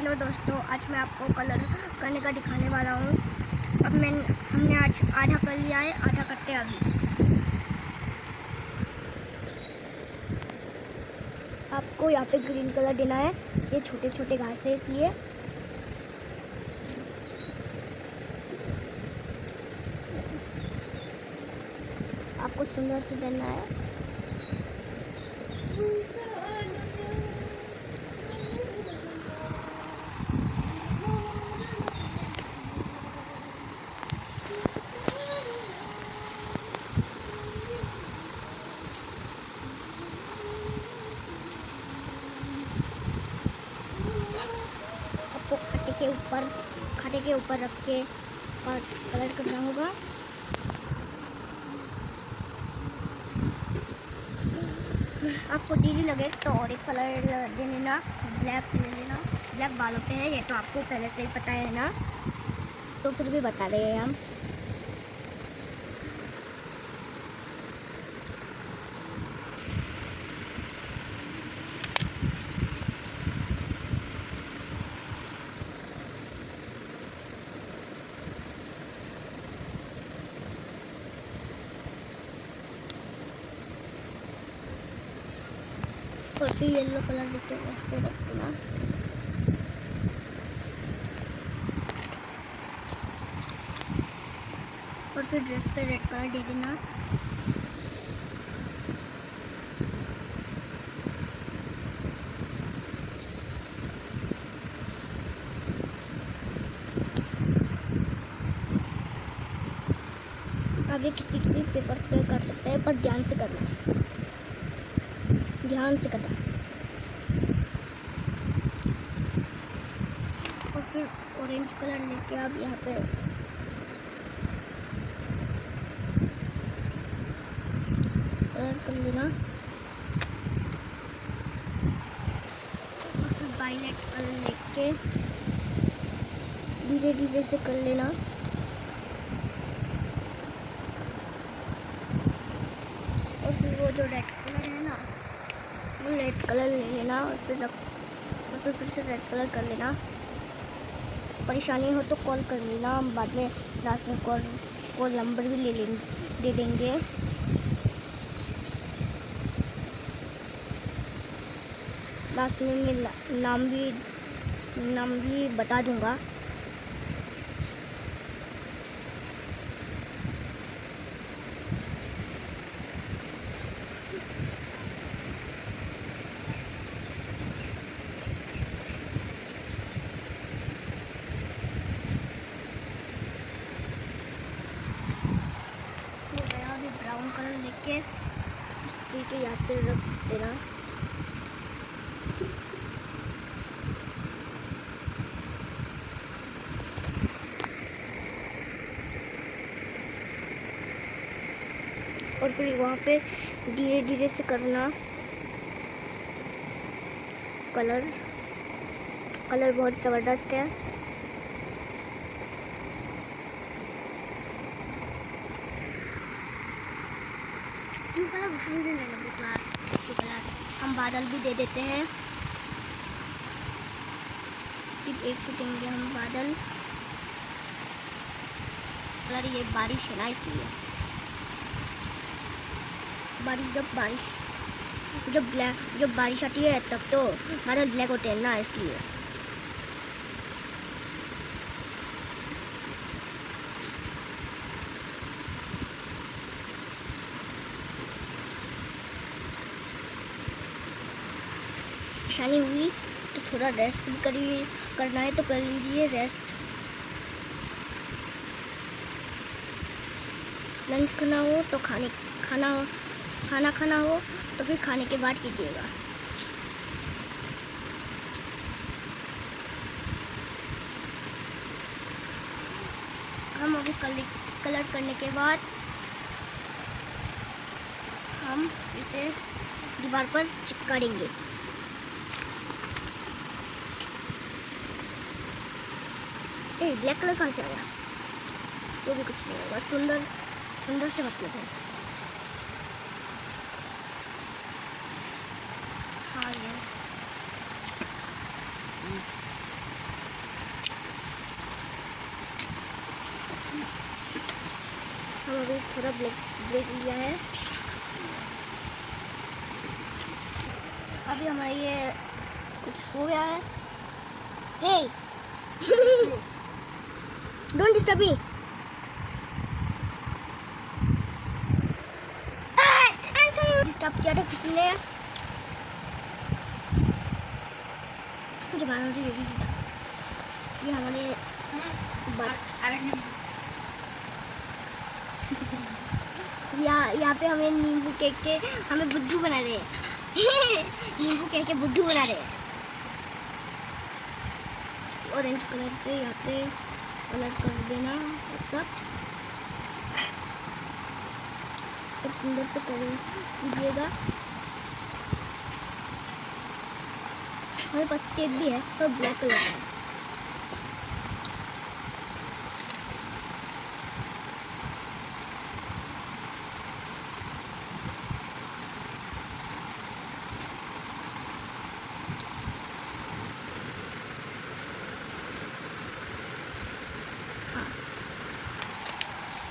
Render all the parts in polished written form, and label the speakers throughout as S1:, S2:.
S1: Hello दोस्तों, आज मैं आपको कलर करने का दिखाने वाला हूँ। हमने आज आधा कर लिया है, आधा करते हैं अभी। आपको यहाँ पे ग्रीन कलर देना है। ये छोटे छोटे घास है इसलिए। आपको सुंदर से देना है। आपको खाटे के ऊपर रख के कलर करना होगा। आपको दीदी लगे तो और एक कलर दे लेना, ब्लैक ले लेना। ब्लैक बालों पे है, ये तो आपको पहले से ही पता है ना, तो फिर भी बता रहे हैं हम। और फिर येलो कलर लेके उस पे रख देना। और फिर ड्रेस पे रेड कलर दे देना। आगे किसी के भी पेपर पे कर सकते हैं, पर ध्यान से करना, ध्यान से करना। और फिर ऑरेंज कलर लेके आप यहाँ पे कलर कर लेना। और फिर वायलेट कलर लेके धीरे धीरे से कर लेना। और फिर वो जो रेड कलर है ना, वो रेड कलर ले लेना। और फिर से रेड कलर कर लेना। परेशानी हो तो कॉल कर लेना, हम बाद में लास्ट में कॉल नंबर भी दे देंगे। लास्ट में मैं नाम भी बता दूंगा। ब्राउन कलर लेके इस ट्री के यहाँ पे रख देना। और फिर वहाँ पे धीरे धीरे से करना। कलर बहुत ज़बरदस्त है। कलर हम बादल भी दे देते हैं। सिर्फ एक ही देंगे हम बादल कलर। ये बारिश है ना, इसलिए जब बारिश आती है तब तो बादल ब्लैक होते हैं ना, इसलिए। परेशानी हुई तो थोड़ा रेस्ट भी करना है तो कर लीजिए रेस्ट। लंच करना हो तो खाना खाना हो तो फिर खाने के बाद कीजिएगा। हम अभी कलर करने के बाद हम इसे दीवार पर चिपका देंगे। ब्लैक कलर कहाँ से आया? तो भी कुछ नहीं होगा, सुंदर से मतलब है। हाँ ये अभी थोड़ा ब्रेक लिया है। अभी हमारा ये कुछ हो गया है। हे डोंट डिस्टर्ब मी। डिस्टर्ब किया था किसी ने, मुझे मारना चाहिए था। ये हमारे यहाँ पे हमें नींबू केक के हमें बुड्ढू बना रहे हैं। नींबू केक के बुड्ढू बना रहे हैं। ऑरेंज कलर से यहाँ पे कलर कर देना सब और सुंदर से कलर कीजिएगा। हमारे पास टेप भी है पर ब्लैक कलर का है।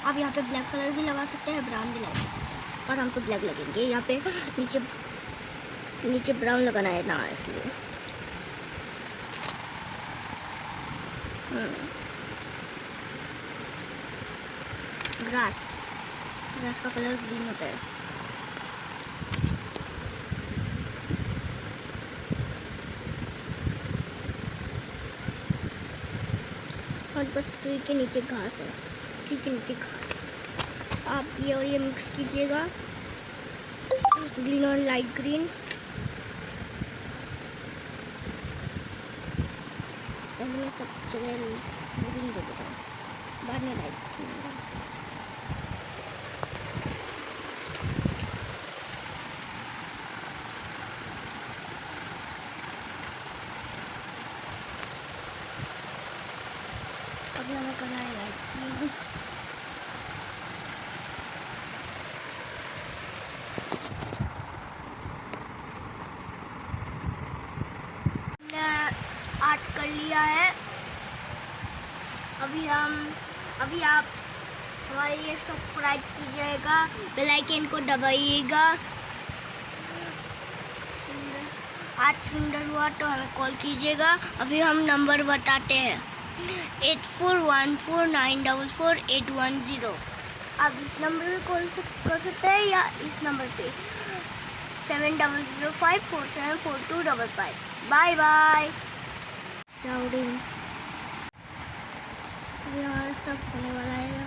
S1: आप यहाँ पे ब्लैक कलर भी लगा सकते हैं, ब्राउन भी लगा सकते हैं, और हम तो ब्लैक लगेंगे। यहाँ पे नीचे ब्राउन लगाना है ना, इसलिए ग्रास का कलर ग्रीन होता है। और बस ट्री के नीचे घास है, ट्री के नीचे घास। आप ये और ये मिक्स कीजिएगा, ग्रीन और लाइट ग्रीन। पहले मैं सब जगह ग्रीन दे देता हूँ, बाद में लाइट ग्रीन। अभी हमें करना है लाइट। आर्ट कर लिया है। अभी आप हमारे ये सब्सक्राइब कीजिएगा, बेल आइकन को दबाइएगा। आज सुंदर हुआ तो हमें कॉल कीजिएगा। अभी हम नंबर बताते हैं 8414944810। आप इस नंबर पे कॉल कर सकते हैं या इस नंबर पे 7005474255। Bye bye. राउडिंग अभी हमारा सब होने वाला है यार।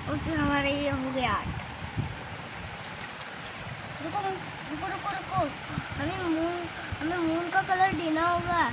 S1: और फिर हमारा ये हो गया आर्ट। रुको रुको रुको रुको, हमें मून का कलर देना होगा।